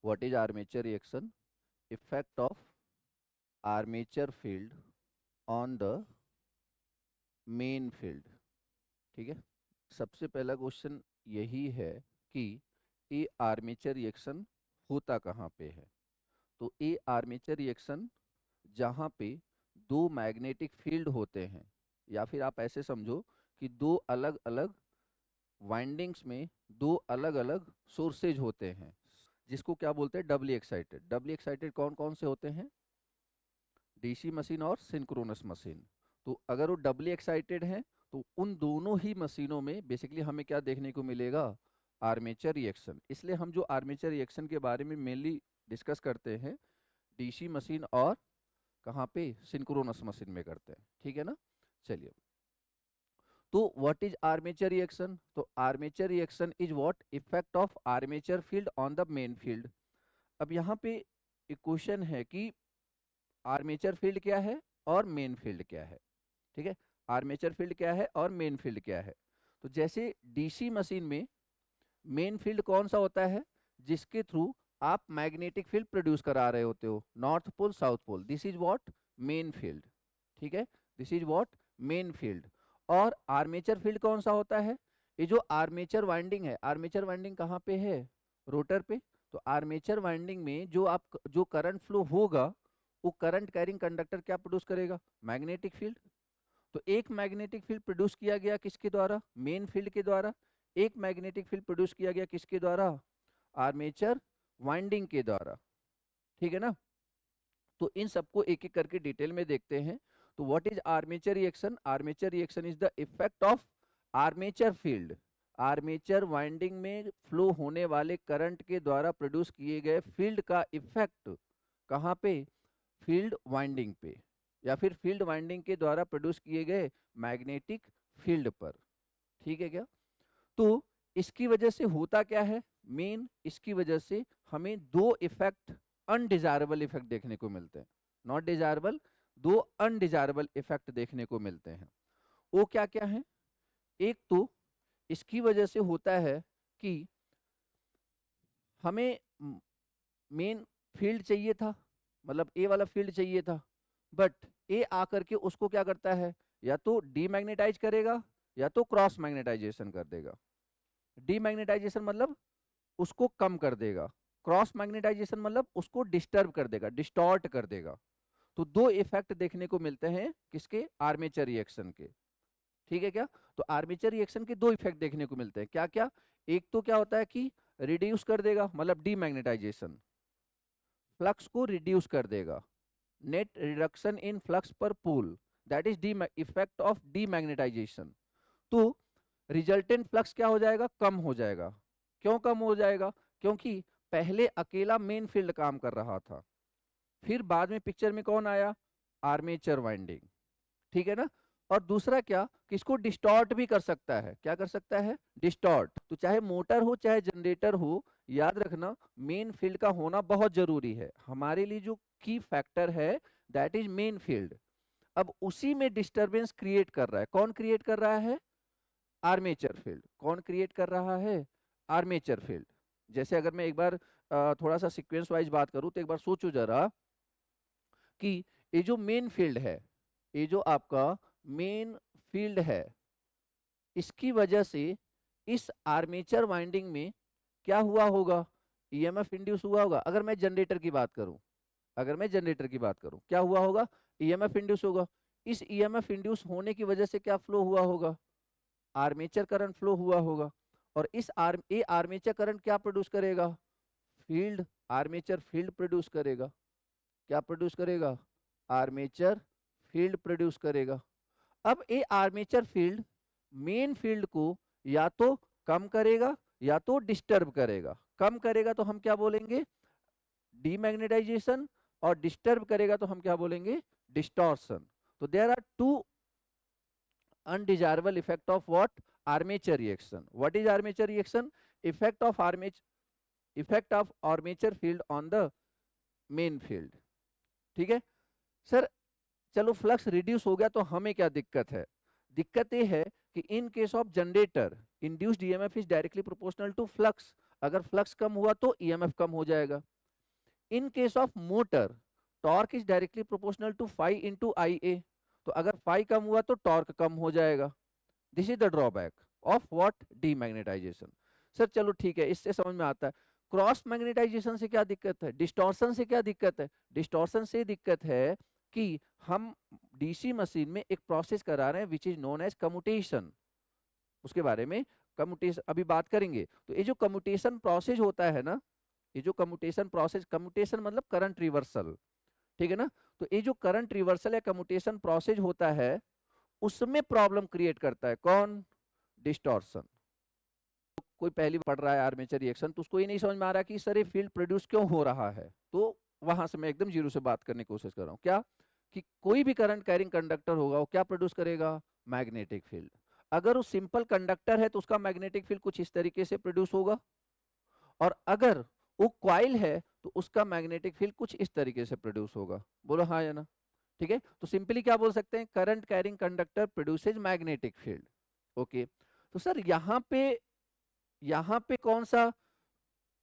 What is armature reaction, effect of armature field on the main field. ठीक है, सबसे पहला क्वेश्चन यही है कि ये आर्मेचर रिएक्शन होता कहाँ पे है। तो ये आर्मेचर रिएक्शन जहाँ पे दो मैग्नेटिक फील्ड होते हैं, या फिर आप ऐसे समझो कि दो अलग अलग वाइंडिंग्स में दो अलग अलग सोर्सेज होते हैं, जिसको क्या बोलते हैं, डबली एक्साइटेड। डबली एक्साइटेड कौन कौन से होते हैं, डीसी मशीन और सिंक्रोनस मशीन। तो अगर वो डबली एक्साइटेड हैं तो उन दोनों ही मशीनों में बेसिकली हमें क्या देखने को मिलेगा, आर्मेचर रिएक्शन। इसलिए हम जो आर्मेचर रिएक्शन के बारे में मेनली डिस्कस करते हैं डीसी मशीन और कहाँ पे, सिंक्रोनस मशीन में करते हैं। ठीक है ना। चलिए, तो व्हाट इज आर्मेचर रिएक्शन, तो armature reaction is what effect of armature field on the main field. अब यहाँ पे एक क्वेश्चन है कि आर्मेचर फील्ड क्या है और मेन फील्ड क्या है। ठीक है, आर्मेचर फील्ड क्या है और मेन फील्ड क्या है। तो जैसे डीसी मशीन में मेन फील्ड कौन सा होता है, जिसके थ्रू आप मैग्नेटिक फील्ड प्रोड्यूस करा रहे होते हो, north pole south pole, this is what main field. ठीक है, this is what main field. और आर्मेचर फील्ड कौन सा होता है, ये जो आर्मेचर वाइंडिंग है, आर्मेचर वाइंडिंग कहाँ पे है, रोटर पे। तो आर्मेचर वाइंडिंग में जो करंट फ्लो होगा, वो करंट कैरिंग कंडक्टर क्या प्रोड्यूस करेगा, मैग्नेटिक फील्ड। तो एक मैग्नेटिक फील्ड प्रोड्यूस किया गया किसके द्वारा, मेन फील्ड के द्वारा। एक मैग्नेटिक फील्ड प्रोड्यूस किया गया किसके द्वारा, आर्मेचर वाइंडिंग के द्वारा। ठीक है ना। तो इन सबको एक एक करके डिटेल में देखते हैं। तो what is armature reaction, armature reaction is the effect of armature field, armature winding में फ्लो होने वाले करंट के द्वारा प्रोड्यूस किए गए फील्ड का इफेक्ट कहाँ पे, फील्ड वाइंडिंग पे, या फिर फील्ड वाइंडिंग के द्वारा प्रोड्यूस किए गए मैग्नेटिक फील्ड पर। ठीक है क्या। तो इसकी वजह से होता क्या है, मेन इसकी वजह से हमें दो इफेक्ट, अनडिजायरेबल इफेक्ट देखने को मिलते हैं, नॉट डिजायरेबल, दो अनडिजायरेबल इफेक्ट देखने को मिलते हैं। वो क्या क्या है, एक तो इसकी वजह से होता है कि हमें मेन फील्ड चाहिए था, मतलब ए वाला फील्ड चाहिए था, बट ए आकर के उसको क्या करता है, या तो डीमैग्नेटाइज करेगा या तो क्रॉस मैग्नेटाइजेशन कर देगा। डीमैग्नेटाइजेशन मतलब उसको कम कर देगा, क्रॉस मैग्नेटाइजेशन मतलब उसको डिस्टर्ब कर देगा, डिस्टॉर्ट कर देगा। तो दो इफेक्ट देखने को मिलते हैं किसके, आर्मेचर रिएक्शन के। ठीक है क्या। तो आर्मेचर रिएक्शन के दो इफेक्ट देखने को मिलते हैं, क्या क्या, एक तो क्या होता है कि रिड्यूस कर देगा, मतलब डीमैग्नेटाइजेशन, फ्लक्स को रिड्यूस कर देगा, नेट रिडक्शन इन फ्लक्स पर pole, that is the effect of demagnetization. तो रिजल्टेंट फ्लक्स क्या हो जाएगा, कम हो जाएगा। क्यों कम हो जाएगा, क्योंकि पहले अकेला मेन फील्ड काम कर रहा था, फिर बाद में पिक्चर में कौन आया, आर्मेचर वाइंडिंग। ठीक है ना। और दूसरा क्या, किसको डिस्टॉर्ट भी कर सकता है, क्या कर सकता है, डिस्टॉर्ट। तो चाहे मोटर हो चाहे जनरेटर हो, याद रखना मेन फील्ड का होना बहुत जरूरी है हमारे लिए। जो की फैक्टर है दैट इज मेन फील्ड। अब उसी में डिस्टरबेंस क्रिएट कर रहा है, कौन क्रिएट कर रहा है, आर्मेचर फील्ड। कौन क्रिएट कर रहा है, आर्मेचर फील्ड। जैसे अगर मैं एक बार थोड़ा सा सीक्वेंस वाइज बात करूं, तो एक बार सोचो जरा कि ये जो मेन फील्ड है, ये जो आपका मेन फील्ड है, इसकी वजह से इस आर्मेचर वाइंडिंग में क्या हुआ होगा, ईएमएफ इंड्यूस हुआ होगा। अगर मैं जनरेटर की बात करूं, अगर मैं जनरेटर की बात करूं, क्या हुआ होगा, ईएमएफ इंड्यूस होगा। इस ईएमएफ इंड्यूस होने की वजह से क्या फ्लो हुआ होगा, आर्मेचर करंट फ्लो हुआ होगा। और इस ये आर्मेचर करंट क्या प्रोड्यूस करेगा, फील्ड, आर्मेचर फील्ड प्रोड्यूस करेगा। क्या प्रोड्यूस करेगा, आर्मेचर फील्ड प्रोड्यूस करेगा। अब ये आर्मेचर फील्ड मेन फील्ड को या तो कम करेगा या तो डिस्टर्ब करेगा। कम करेगा तो हम क्या बोलेंगे, डीमैग्नेटाइजेशन, और डिस्टर्ब करेगा तो हम क्या बोलेंगे, डिस्टॉर्शन। तो there are two undesirable effect of what, armature reaction. What is armature reaction, effect of armature field on the main field. ठीक है सर। चलो फ्लक्स रिड्यूस हो गया तो हमें क्या दिक्कत है, दिक्कत ये है कि in case of generator induced EMF is directly proportional to flux. अगर फ्लक्स कम हुआ तो ईएमएफ कम हो जाएगा। In case of motor torque is directly proportional to phi into I A, तो अगर फाई कम हुआ तो टॉर्क कम हो जाएगा। This is the drawback of what demagnetization. Sir चलो ठीक है, इससे समझ में आता है। क्रॉस मैग्नेटाइजेशन से क्या दिक्कत है, डिस्टॉर्शन से क्या दिक्कत है? डिस्टॉर्शन से दिक्कत है कि हम डीसी मशीन में एक प्रोसेस करा रहे हैं which is known as commutation. उसके बारे में कम्यूटेशन अभी बात करेंगे। तो ये जो कम्यूटेशन प्रोसेस होता है ना, ये जो कम्यूटेशन प्रोसेस, कम्यूटेशन मतलब करंट रिवर्सल, ठीक है ना। तो ये जो करंट रिवर्सल या कम्यूटेशन प्रोसेस होता है उसमें प्रॉब्लम क्रिएट करता है कौन? डिस्टॉर्शन। कोई पहली बार पढ़ रहा है आर्मेचर रिएक्शन तो उसको ये नहीं समझ में आ रहा कि सर ये फील्ड प्रोड्यूस क्यों हो रहा है, तो वहां से मैं एकदम जीरो से बात करने की कोशिश कर रहा हूँ। क्या कि कोई भी करंट कैरिंग कंडक्टर होगा वो क्या प्रोड्यूस करेगा? Magnetic field. अगर वो सिंपल कंडक्टर है तो उसका मैग्नेटिक फील्ड कुछ इस तरीके से प्रोड्यूस होगा, और अगर वो क्वाइल है तो उसका मैग्नेटिक फील्ड कुछ इस तरीके से प्रोड्यूस होगा। बोलो हाँ या ना। ठीक है, तो सिंपली क्या बोल सकते हैं? Current carrying conductor produces magnetic field. Okay, तो सर यहाँ पे कौन सा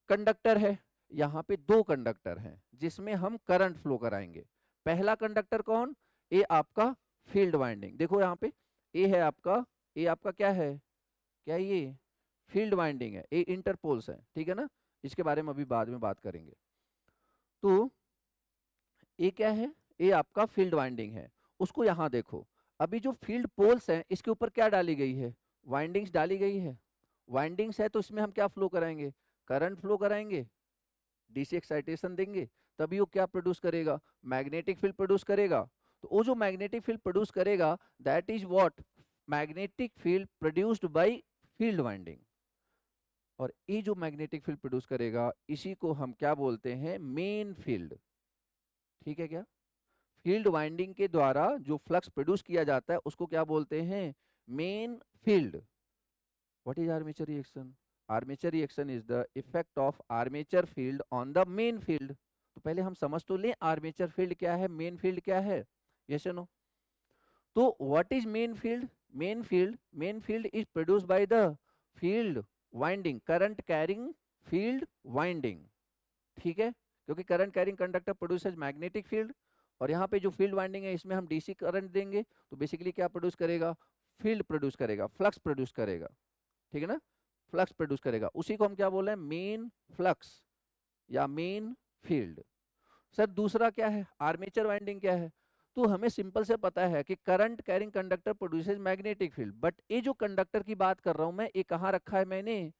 कंडक्टर है? यहाँ पे दो कंडक्टर हैं जिसमें हम करंट फ्लो कराएंगे। पहला कंडक्टर कौन? ए आपका फील्ड वाइंडिंग। देखो यहाँ पे ए है आपका, ए आपका क्या है? क्या ये फील्ड वाइंडिंग है? ए इंटरपोल्स है, ठीक है ना। इसके बारे में अभी बाद में बात करेंगे। तो ये क्या है? ये आपका फील्ड वाइंडिंग है। उसको यहाँ देखो, अभी जो फील्ड पोल्स हैं इसके ऊपर क्या डाली गई है? वाइंडिंग्स डाली गई है। वाइंडिंग्स है तो इसमें हम क्या फ्लो कराएंगे? करंट फ्लो कराएंगे, डीसी एक्साइटेशन देंगे, तभी वो क्या प्रोड्यूस करेगा? मैग्नेटिक फील्ड प्रोड्यूस करेगा। तो वो जो मैग्नेटिक फील्ड प्रोड्यूस करेगा that is what? Magnetic field produced by field winding. और ये जो मैग्नेटिक फील्ड प्रोड्यूस करेगा इसी को हम क्या बोलते हैं? Main field. ठीक है क्या? फील्ड वाइंडिंग के द्वारा जो फ्लक्स प्रोड्यूस किया जाता है उसको क्या बोलते हैं? Main field. What is armature reaction? Armature reaction is the effect of armature field on the main field. तो पहले हम समझ तो लें आर्मेचर फील्ड क्या है, मेन फील्ड क्या है। यस और नो? तो what is main field? Main field is produced by the field winding, current carrying field winding. ठीक है, क्योंकि current carrying conductor produces magnetic field, और यहाँ पे जो फील्ड वाइंडिंग है इसमें हम डीसी करंट देंगे तो बेसिकली क्या प्रोड्यूस करेगा? फील्ड प्रोड्यूस करेगा, फ्लक्स प्रोड्यूस करेगा। ठीक है ना, फ्लक्स प्रोड्यूस करेगा। उसी को हम क्या बोल रहे हैं? मेन फ्लक्स या मेन फील्ड। सर दूसरा क्या है? आर्मेचर वाइंडिंग क्या है? तो हमें सिंपल से पता है कि current carrying conductor produces magnetic field, but ये जो कंडक्टर की बात कर रहा हूं मैं, ये कहाँ रखा है मैंने?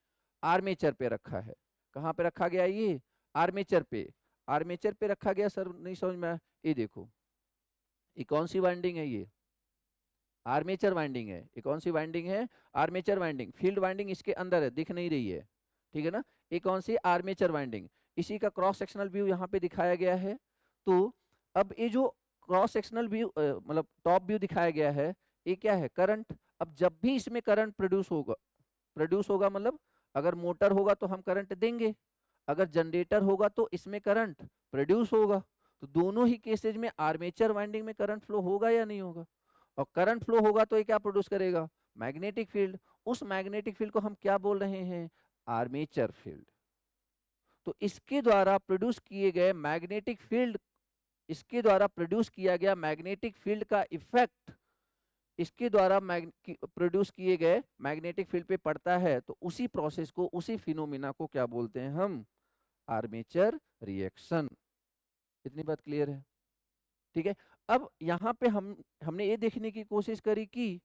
आर्मेचर पे रखा है। कहाँ पे रखा गया ये? आर्मेचर पे। आर्मेचर पे रखा गया। सर नहीं समझ में आया। ये देखो, ये कौन सी वाइंडिंग है? ये आर्मेचर वाइंडिंग है। ये कौन सी वाइंडिंग है? Armature winding. फील्ड वाइंडिंग इसके अंदर है, दिख नहीं रही है। ठीक है ना, ये कौन सी? Armature winding. इसी का क्रॉस सेक्शनल व्यू यहाँ पे दिखाया गया है। तो अब ये जो क्रॉस सेक्शनल व्यू मतलब टॉप व्यू दिखाया गया है, ये क्या है? करंट। अब जब भी इसमें करंट प्रोड्यूस होगा मतलब अगर मोटर होगा तो हम करंट देंगे, अगर जनरेटर होगा तो इसमें करंट प्रोड्यूस होगा। तो दोनों ही केसेज में आर्मेचर वाइंडिंग में करंट फ्लो होगा या नहीं होगा? और करंट फ्लो होगा तो ये क्या प्रोड्यूस करेगा? Magnetic field. उस मैग्नेटिक फील्ड को हम क्या बोल रहे हैं? Armature field. तो इसके द्वारा प्रोड्यूस किए गए मैग्नेटिक फील्ड, इसके द्वारा प्रोड्यूस किया गया मैग्नेटिक फील्ड का इफेक्ट इसके द्वारा प्रोड्यूस किए गए मैग्नेटिक फील्ड पे पड़ता है, तो उसी प्रोसेस को, उसी फिनोमिना को क्या बोलते हैं हम? Armature reaction. इतनी बात क्लियर है? ठीक है, अब यहाँ पे हमने ये देखने की कोशिश करी कि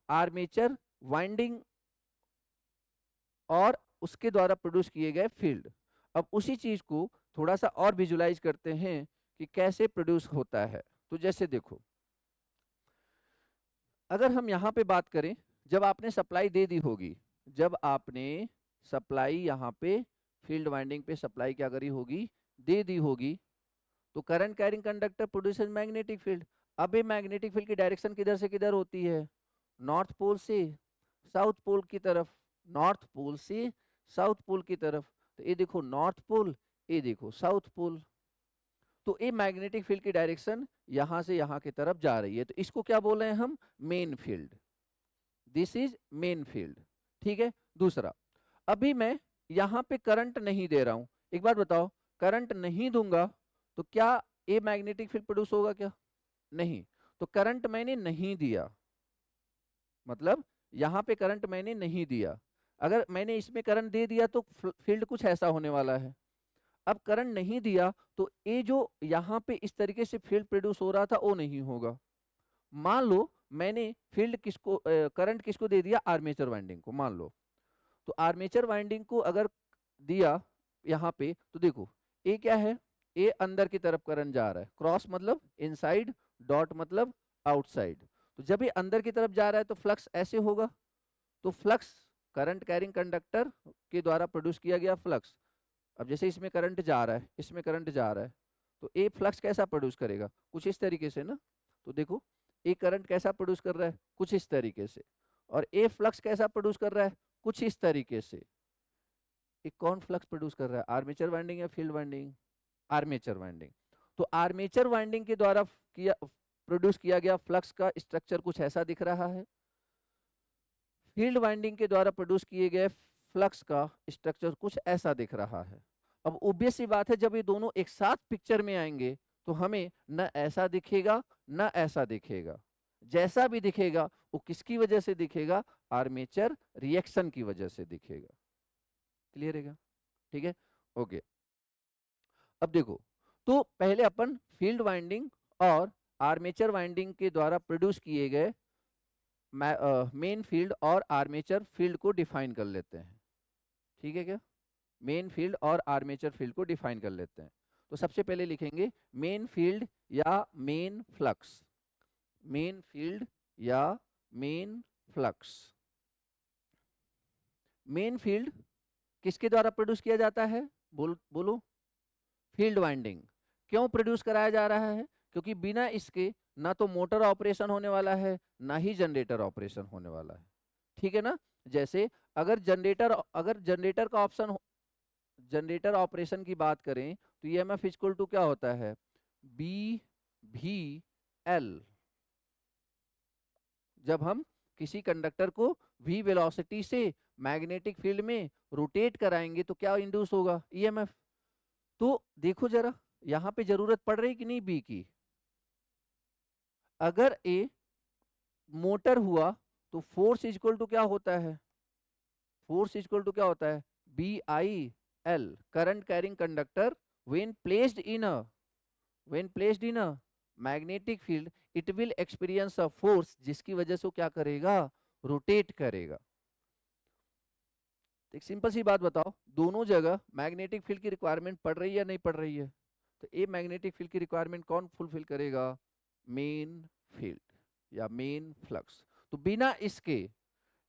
आर्मेचर वाइंडिंग और उसके द्वारा प्रोड्यूस किए गए फील्ड। अब उसी चीज को थोड़ा सा और विजुलाइज करते हैं कि कैसे प्रोड्यूस होता है। तो जैसे देखो, अगर हम यहाँ पे बात करें, जब आपने सप्लाई दे दी होगी, जब आपने सप्लाई यहाँ पे फील्ड वाइंडिंग पे सप्लाई क्या करी होगी? दे दी होगी, तो current carrying conductor produces magnetic field. अब ये मैग्नेटिक फील्ड की डायरेक्शन किधर से किधर होती है? नॉर्थ पोल से साउथ पोल की तरफ। नॉर्थ पोल से साउथ पोल की तरफ। तो ये देखो नॉर्थ पोल, ये देखो साउथ पोल। तो ये मैग्नेटिक फील्ड की डायरेक्शन यहां से यहां की तरफ जा रही है, तो इसको क्या बोल रहे हैं हम? Main field. This is main field. ठीक है, दूसरा, अभी मैं यहां पे करंट नहीं दे रहा हूं। एक बात बताओ, करंट नहीं दूंगा तो क्या ए मैग्नेटिक फील्ड प्रोड्यूस होगा क्या? नहीं। तो करंट मैंने नहीं दिया, मतलब यहां पे करंट मैंने नहीं दिया। अगर मैंने इसमें करंट दे दिया तो फील्ड कुछ ऐसा होने वाला है। अब करंट नहीं दिया तो ये जो यहाँ पे इस तरीके से फील्ड प्रोड्यूस हो रहा था वो नहीं होगा। मान लो मैंने फील्ड किसको करंट किसको दे दिया? आर्मेचर वाइंडिंग को मान लो। तो आर्मेचर वाइंडिंग को अगर दिया यहाँ पे तो देखो ए क्या है? ए अंदर की तरफ करंट जा रहा है, क्रॉस मतलब इनसाइड, डॉट मतलब आउटसाइड। तो जब ये अंदर की तरफ जा रहा है तो फ्लक्स ऐसे होगा। तो फ्लक्स करंट कैरिंग कंडक्टर के द्वारा प्रोड्यूस किया गया फ्लक्स। अब जैसे इसमें करंट जा रहा है, इसमें करंट जा रहा है, तो ए फ्लक्स कैसा प्रोड्यूस करेगा? कुछ इस तरीके से ना। तो देखो ए करंट कैसा प्रोड्यूस कर रहा है? कुछ इस तरीके से। और ए फ्लक्स कैसा प्रोड्यूस कर रहा है? कुछ इस तरीके से। ये कौन फ्लक्स प्रोड्यूस कर रहा है? आर्मेचर वाइंडिंग या फील्ड वाइंडिंग? Armature winding. तो आर्मेचर वाइंडिंग के द्वारा किया प्रोड्यूस किया गया फ्लक्स का स्ट्रक्चर कुछ ऐसा दिख रहा है। फील्ड वाइंडिंग के द्वारा प्रोड्यूस किए गए फ्लक्स का स्ट्रक्चर कुछ ऐसा दिख रहा है। अब ऑब्वियस सी बात है जब ये दोनों एक साथ पिक्चर में आएंगे तो हमें न ऐसा दिखेगा न ऐसा दिखेगा। जैसा भी दिखेगा वो किसकी वजह से दिखेगा? आर्मेचर रिएक्शन की वजह से दिखेगा। क्लियर है क्या? ठीक है, ओके। अब देखो, तो पहले अपन फील्ड वाइंडिंग और आर्मेचर वाइंडिंग के द्वारा प्रोड्यूस किए गए मेन फील्ड और आर्मेचर फील्ड को डिफाइन कर लेते हैं। ठीक है क्या? मेन फील्ड और आर्मेचर फील्ड को डिफाइन कर लेते हैं। तो सबसे पहले लिखेंगे मेन फील्ड या मेन फ्लक्स। मेन फील्ड या मेन फ्लक्स। मेन फील्ड किसके द्वारा प्रोड्यूस किया जाता है? बोलो। Field winding. क्यों प्रोड्यूस कराया जा रहा है? क्योंकि बिना इसके ना तो मोटर ऑपरेशन होने वाला है ना ही जनरेटर ऑपरेशन होने वाला है। ठीक है ना? जैसे अगर जनरेटर का ऑप्शन जनरेटर ऑपरेशन की बात करें तो ईएमएफ इक्वल टू क्या होता है? बी भी एल। जब हम किसी कंडक्टर को v वेलोसिटी से मैग्नेटिक फील्ड में रोटेट कराएंगे तो क्या इंड्यूस होगा? ईएमएफ। तो देखो जरा यहां पे जरूरत पड़ रही कि नहीं बी की? अगर ए मोटर हुआ तो फोर्स इक्वल टू क्या होता है? फोर्स इक्वल टू क्या होता है? B I L. Current carrying conductor when placed in a magnetic field it will experience a force जिसकी वजह से वो क्या करेगा? रोटेट करेगा। एक सिंपल सी बात बताओ, दोनों जगह मैग्नेटिक फील्ड की रिक्वायरमेंट पड़ रही है या नहीं पड़ रही है? तो ये मैग्नेटिक फील्ड की रिक्वायरमेंट कौन फुलफिल करेगा? मेन फील्ड या मेन फ्लक्स। तो बिना इसके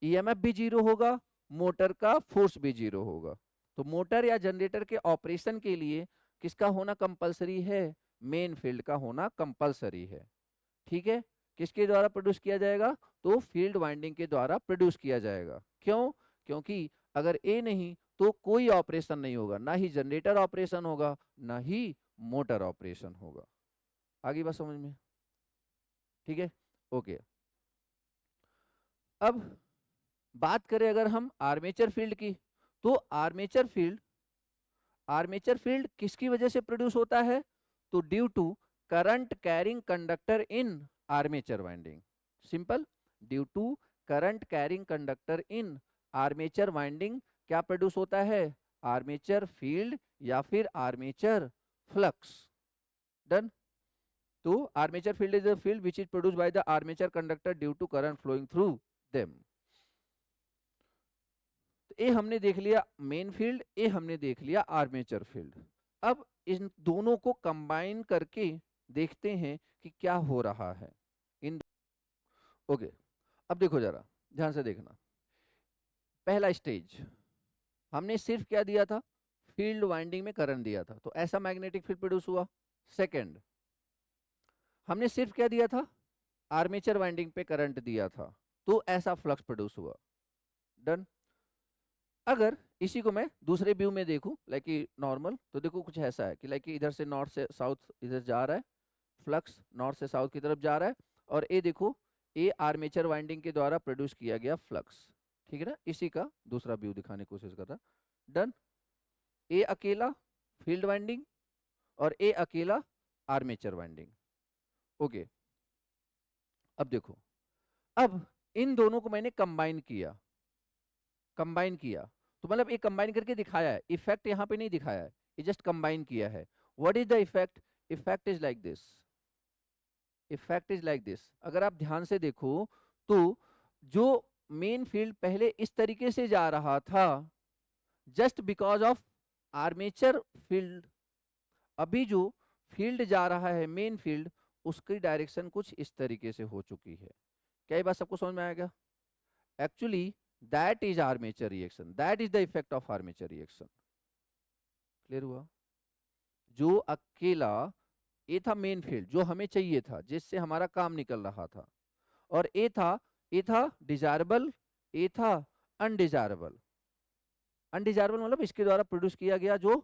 ईएमएफ भी जीरो होगा, मोटर का फोर्स भी जीरो होगा। तो मोटर या जनरेटर के ऑपरेशन के लिए किसका होना कंपलसरी है? मेन फील्ड का होना कंपलसरी है। ठीक है, किसके द्वारा प्रोड्यूस किया जाएगा? तो फील्ड वाइंडिंग के द्वारा प्रोड्यूस किया जाएगा। क्यों? क्योंकि अगर ए नहीं तो कोई ऑपरेशन नहीं होगा, ना ही जनरेटर ऑपरेशन होगा ना ही मोटर ऑपरेशन होगा। आगे बात समझ में? ठीक है, ओके। अब बात करें अगर हम आर्मेचर फील्ड की, तो आर्मेचर फील्ड किसकी वजह से प्रोड्यूस होता है? तो due to current carrying conductor in armature winding. Simple, due to current carrying conductor in armature winding क्या प्रोड्यूस होता है? आर्मेचर फील्ड या फिर आर्मेचर फ्लक्स। डन। तो armature field is the field which is produced by the armature conductor due to current flowing through them. तो ये हमने देख लिया मेन फील्ड, ये हमने देख लिया आर्मेचर फील्ड। अब इन दोनों को कंबाइन करके देखते हैं कि क्या हो रहा है इन। ओके, अब देखो जरा ध्यान से देखना। पहला स्टेज हमने सिर्फ क्या दिया था? फील्ड वाइंडिंग में करंट दिया था, तो ऐसा मैग्नेटिक फील्ड प्रोड्यूस हुआ। सेकंड हमने सिर्फ क्या दिया था? आर्मेचर वाइंडिंग पे करंट दिया था, तो ऐसा फ्लक्स प्रोड्यूस हुआ। डन। अगर इसी को मैं दूसरे व्यू में देखूं लाइक नॉर्मल, तो देखो कुछ ऐसा है कि लाइक इधर से नॉर्थ से साउथ इधर जा रहा है, फ्लक्स नॉर्थ से साउथ की तरफ जा रहा है, और ये देखो ये आर्मेचर वाइंडिंग के द्वारा प्रोड्यूस किया गया फ्लक्स। ठीक है ना? इसी का दूसरा व्यू दिखाने की कोशिश कर रहा। डन। ये अकेला फील्ड वाइंडिंग और ए अकेला आर्मेचर वाइंडिंग। ओके, अब देखो, अब इन दोनों को मैंने कंबाइन किया तो मतलब एक कंबाइन करके दिखाया है, इफेक्ट यहाँ पे नहीं दिखाया है, ये जस्ट कंबाइन किया है। What is the effect? Effect is like this, effect is like this. अगर आप ध्यान से देखो तो जो मेन फील्ड पहले इस तरीके से जा रहा था just because of armature field, अभी जो फील्ड जा रहा है मेन फील्ड, उसकी डायरेक्शन कुछ इस तरीके से हो चुकी है। क्या ये बात सबको समझ में आएगा? Actually that is armature reaction, that is the effect of armature reaction. Clear हुआ? जो अकेला ये था मेन फील्ड जो हमें चाहिए था, जिससे हमारा काम निकल रहा था, और ये था डिजायरेबल, ये था अनडिजायरेबल। अनडिजायरेबल मतलब इसके द्वारा प्रोड्यूस किया गया जो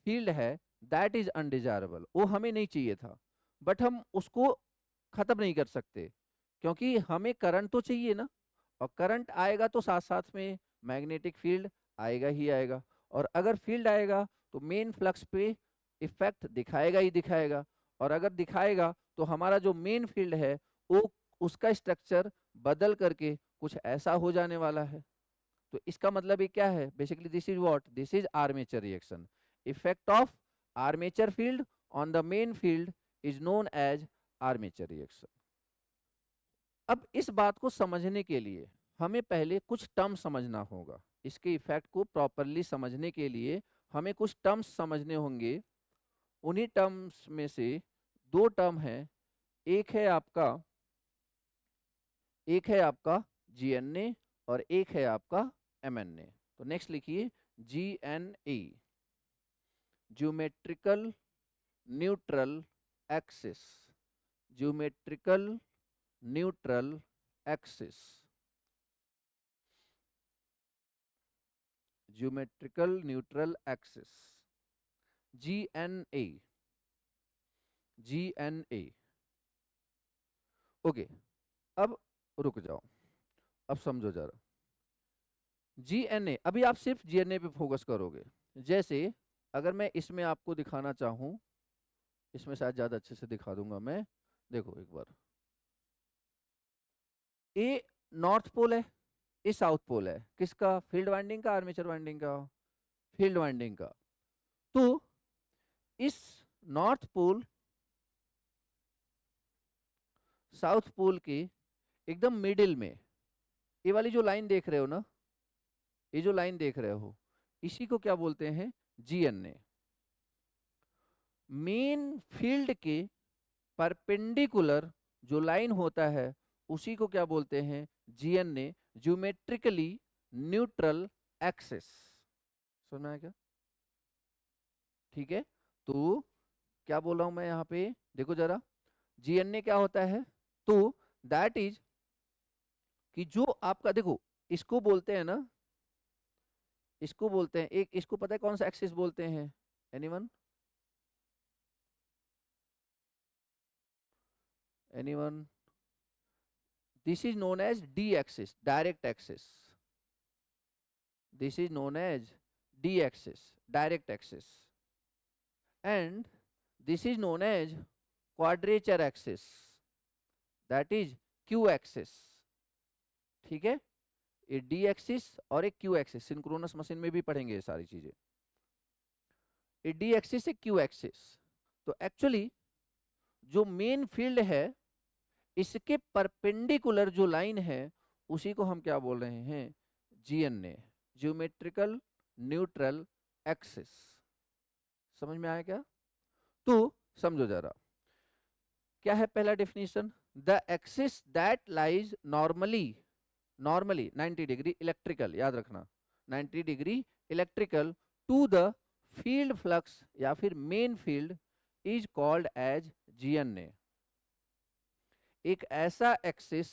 फील्ड है दैट इज अनडिजायरेबल, वो हमें नहीं चाहिए था, बट हम उसको खत्म नहीं कर सकते क्योंकि हमें करंट तो चाहिए ना, और करंट आएगा तो साथ साथ में मैग्नेटिक फील्ड आएगा ही आएगा, और अगर फील्ड आएगा तो मेन फ्लक्स पे इफेक्ट दिखाएगा ही दिखाएगा, और अगर दिखाएगा तो हमारा जो मेन फील्ड है वो उसका स्ट्रक्चर बदल करके कुछ ऐसा हो जाने वाला है। तो इसका मतलब ये क्या है? Basically this is what, this is armature reaction. Effect of armature field on the main field is known as armature reaction. अब इस बात को समझने के लिए हमें पहले कुछ टर्म समझना होगा, इसके इफेक्ट को प्रॉपरली समझने के लिए हमें कुछ टर्म्स समझने होंगे। उन्हीं टर्म्स में से दो टर्म है, एक है आपका जीएनए और एक है आपका एमएनए। तो नेक्स्ट लिखिए GNA, geometrical neutral axis, geometrical neutral axis, geometrical neutral axis, GNA, GNA. Okay, अब रुक जाओ, अब समझो जरा। जीएनए, अभी आप सिर्फ जीएनए पे फोकस करोगे। जैसे अगर मैं इसमें आपको दिखाना चाहूं, इसमें शायद ज्यादा अच्छे से दिखा दूंगा मैं। देखो एक बार, ए नॉर्थ पोल है, ये साउथ पोल है, किसका? फील्ड वाइंडिंग का, आर्मेचर वाइंडिंग का? फील्ड वाइंडिंग का। तो इस नॉर्थ पोल साउथ पोल के एकदम मिडिल में ये वाली जो लाइन देख रहे हो ना, ये जो लाइन देख रहे हो, इसी को क्या बोलते हैं? जीएनए। मेन फील्ड के परपेंडिकुलर जो लाइन होता है उसी को क्या बोलते हैं? GNA, geometrically neutral axis. सुना है क्या? ठीक है, तो क्या बोल रहा हूं मैं यहाँ पे, देखो जरा। जीएनए क्या होता है? तो दैट इज कि जो आपका, देखो इसको बोलते हैं ना, इसको बोलते हैं, एक इसको पता है कौन सा एक्सिस बोलते हैं? Anyone? Anyone? This is known as D axis, direct axis. This is known as D axis, direct axis, and this is known as quadrature axis, that is Q axis. ठीक है, ये डी एक्सिस और एक Q axis, synchronous machine में भी पढ़ेंगे ये सारी चीजें। ये डी एक्सिस है, क्यू एक्सिस। तो एक्चुअली जो मेन फील्ड है इसके परपेंडिकुलर जो लाइन है उसी को हम क्या बोल रहे हैं? GNA, geometrical neutral axis. समझ में आया क्या? तो समझो जरा, क्या है पहला definition? The axis that lies normally, normally 90 degree electrical, याद रखना 90 degree electrical to the field flux या फिर main field is called as GNA. एक ऐसा एक्सिस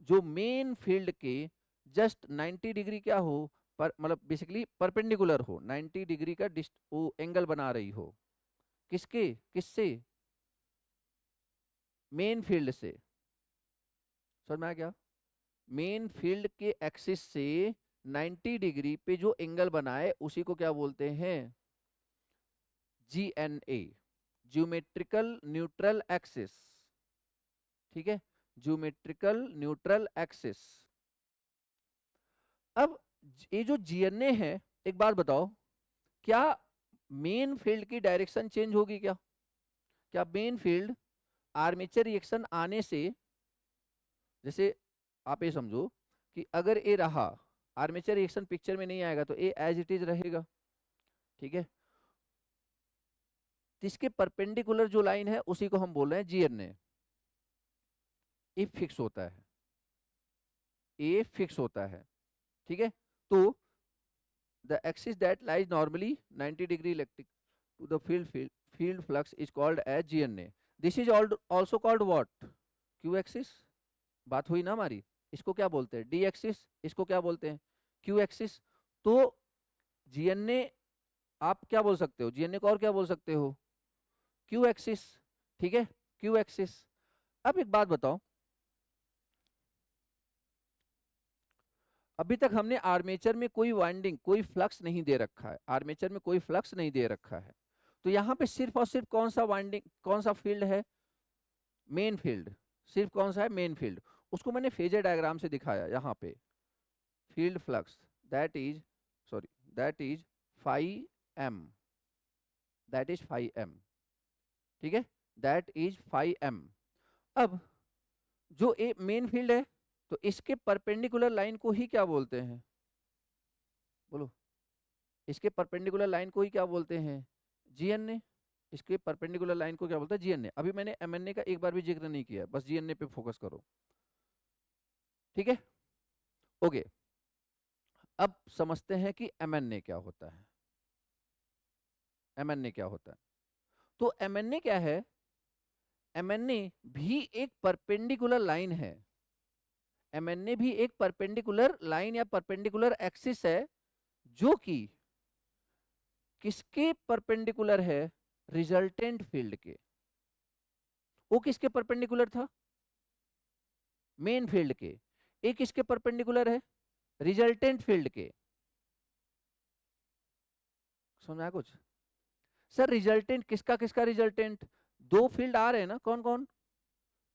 जो मेन फील्ड के जस्ट 90 डिग्री क्या हो, पर मतलब बेसिकली परपेंडिकुलर हो, 90 डिग्री का वो एंगल बना रही हो, किसके? किससे? मेन फील्ड से। समझ में आया क्या? मेन फील्ड के एक्सिस से 90 डिग्री पे जो एंगल बनाए उसी को क्या बोलते हैं? GNA, ज्योमेट्रिकल न्यूट्रल एक्सिस, ठीक है, ज्योमेट्रिकल न्यूट्रल एक्सिस। अब ये जो GNA है, एक बात बताओ, क्या मेन फील्ड की डायरेक्शन चेंज होगी क्या? क्या मेन फील्ड आर्मेचर रिएक्शन आने से, जैसे आप ये समझो कि अगर ए रहा, आर्मेचर रिएक्शन पिक्चर में नहीं आएगा तो ए एज इट इज रहेगा, ठीक है। इसके परपेंडिकुलर जो लाइन है उसी को हम बोल रहे हैं GNA। ए फिक्स होता है, ए फिक्स होता है, ठीक है। तो the axis that lies normally 90 degree electric to the field flux is called as GNA। This is also called what? Q axis. बात हुई ना हमारी। इसको क्या बोलते हैं? D axis. इसको क्या बोलते हैं? Q axis. तो GNA आप क्या बोल सकते हो? GNA को और क्या बोल सकते हो? क्यू एक्सिस, ठीक है, क्यू एक्सिस। अब एक बात बताओ, अभी तक हमने आर्मेचर में कोई वाइंडिंग, कोई फ्लक्स नहीं दे रखा है, आर्मेचर में कोई फ्लक्स नहीं दे रखा है, तो यहाँ पे सिर्फ और सिर्फ कौन सा वाइंडिंग, कौन सा फील्ड है? Main field. सिर्फ कौन सा है? Main field. उसको मैंने फेजर डायग्राम से दिखाया यहाँ पे। Field flux that is, sorry, that is phi M, that is phi M, ठीक है, दैट इज फाई एम। अब जो ए मेन फील्ड है, तो इसके परपेंडिकुलर लाइन को ही क्या बोलते हैं? बोलो, इसके परपेंडिकुलर लाइन को ही क्या बोलते हैं? GNA। इसके परपेंडिकुलर लाइन को क्या बोलते हैं? GNA। अभी मैंने MNA का एक बार भी जिक्र नहीं किया, बस GNA पे फोकस करो, ठीक है, ओके। अब समझते हैं कि MNA क्या होता है। MNA क्या होता है? तो MNA क्या है? MNA भी एक परपेंडिकुलर लाइन है। MNA भी एक परपेंडिकुलर लाइन या परपेंडिकुलर एक्सिस है, जो कि किसके परपेंडिकुलर है? रिजल्टेंट फील्ड के। वो किसके परपेंडिकुलर था? मेन फील्ड के। ए किसके परपेंडिकुलर है? रिजल्टेंट फील्ड के। समझ में आया कुछ? सर रिजल्टेंट किसका किसका रिजल्टेंट? दो फील्ड आ रहे हैं ना, कौन कौन?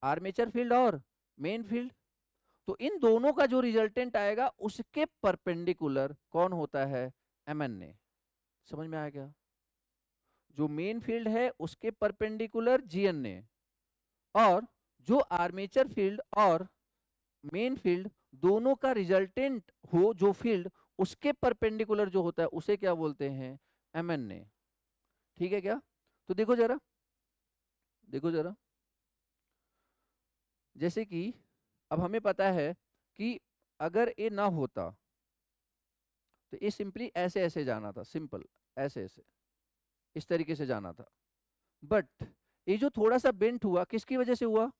आर्मेचर फील्ड और मेन फील्ड। तो इन दोनों का जो रिजल्टेंट आएगा उसके परपेंडिकुलर कौन होता है? MNA। समझ में आया क्या? जो मेन फील्ड है उसके परपेंडिकुलर GNA, और जो आर्मेचर फील्ड और मेन फील्ड दोनों का रिजल्टेंट हो जो फील्ड, उसके परपेंडिकुलर जो होता है उसे क्या बोलते हैं? MNA। ठीक है क्या? तो देखो जरा, देखो जरा, जैसे कि अब हमें पता है कि अगर ये ना होता तो ये सिंपली ऐसे ऐसे जाना था, सिंपल ऐसे ऐसे, इस तरीके से जाना था। बट ये जो थोड़ा सा बेंट हुआ, किसकी वजह से हुआ?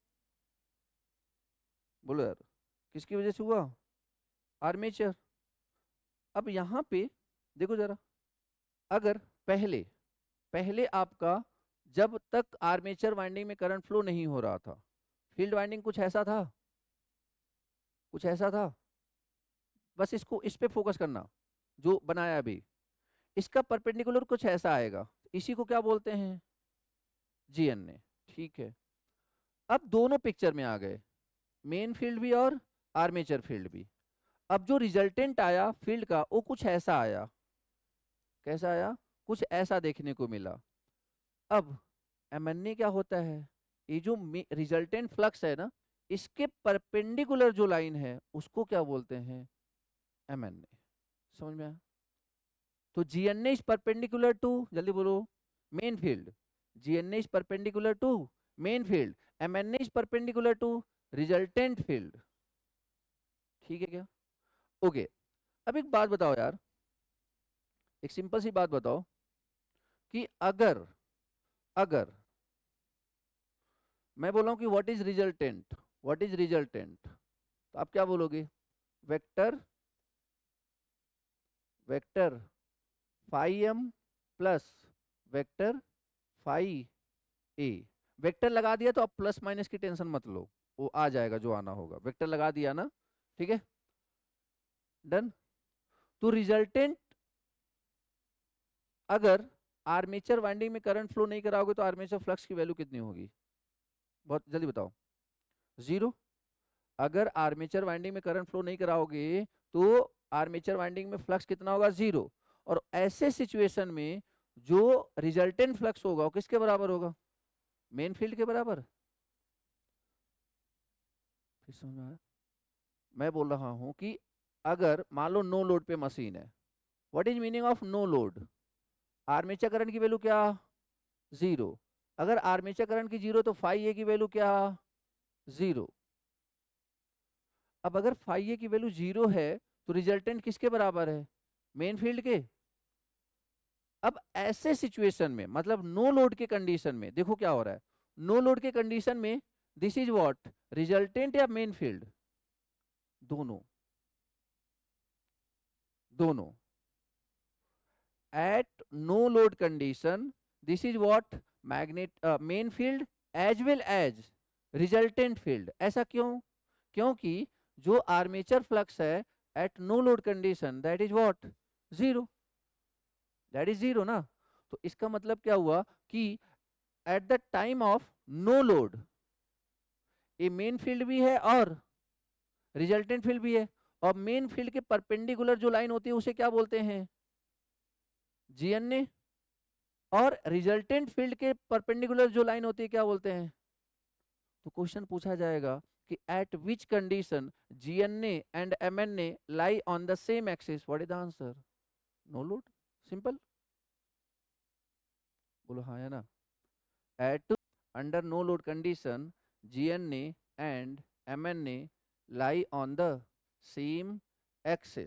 बोलो यार, किसकी वजह से हुआ? आर्मेचर। अब यहां पे देखो जरा, अगर पहले पहले आपका, जब तक आर्मेचर वाइंडिंग में करंट फ्लो नहीं हो रहा था, फील्ड वाइंडिंग कुछ ऐसा था, कुछ ऐसा था। बस इसको, इस पे फोकस करना, जो बनाया अभी, इसका परपेंडिकुलर कुछ ऐसा आएगा, इसी को क्या बोलते हैं? GNA। ठीक है। अब दोनों पिक्चर में आ गए, मेन फील्ड भी और आर्मेचर फील्ड भी। अब जो रिजल्टेंट आया फील्ड का वो कुछ ऐसा आया, कैसा आया? कुछ ऐसा देखने को मिला। अब MNA क्या होता है? ये जो रिजल्टेंट फ्लक्स है ना, इसके परपेंडिकुलर जो लाइन है उसको क्या बोलते हैं? MNA। समझ में आया? तो GNA इज परपेंडिकुलर टू, जल्दी बोलो, main field. GNA is perpendicular to main field. MNA is perpendicular to resultant field. ठीक है क्या? ओके। अब एक बात बताओ यार, एक सिंपल सी बात बताओ कि अगर अगर मैं बोल रहा हूं कि what is resultant, what is resultant, तो आप क्या बोलोगे? Vector, vector phi M plus vector phi A. Vector लगा दिया तो अब प्लस माइनस की टेंशन मत लो, वो आ जाएगा जो आना होगा। वेक्टर लगा दिया ना, ठीक है, डन। तो रिजल्टेंट अगर आर्मेचर वाइंडिंग में करंट फ्लो नहीं कराओगे तो आर्मेचर फ्लक्स की वैल्यू कितनी होगी? बहुत जल्दी बताओ। 0। अगर आर्मेचर वाइंडिंग में करंट फ्लो नहीं कराओगे तो आर्मेचर वाइंडिंग में फ्लक्स कितना होगा? 0। और ऐसे सिचुएशन में जो रिजल्टेंट फ्लक्स होगा वो किसके बराबर होगा? मेन फील्ड के बराबर। फिर समझ में आया? मैं बोल रहा हूं कि अगर मान लो नो लोड पे मशीन है, what is meaning of no load? Armature current की वैल्यू क्या? 0। अगर आर्मेचर करंट की 0 तो फाई ए की वैल्यू क्या? 0। अब अगर फाई ए की वैल्यू 0 है तो रिजल्टेंट किसके बराबर है? मेन फील्ड के। अब ऐसे सिचुएशन में मतलब नो लोड के कंडीशन में देखो क्या हो रहा है। नो लोड के कंडीशन में दिस इज व्हाट? रिजल्टेंट या मेन फील्ड? दोनों। दोनों। At no load condition this is what? Magnet main field as well as resultant field. ऐसा क्यों? क्योंकि जो आर्मेचर फ्लक्स है at no load condition that is what? 0। That is 0 ना। तो इसका मतलब क्या हुआ कि at the time of no load a main field भी है और रिजल्टेंट फील्ड भी है। और मेन फील्ड के परपेंडिकुलर जो लाइन होती है उसे क्या बोलते हैं? जीएनए। और रिजल्टेंट फील्ड के परपेंडिकुलर जो लाइन होती है क्या बोलते हैं? तो क्वेश्चन पूछा जाएगा कि at which condition GNA and MNA lie on the same axis, what is the answer? No load. Simple. बोलो हाँ या ना। At under no load condition GNA and MNA lie on the same axis.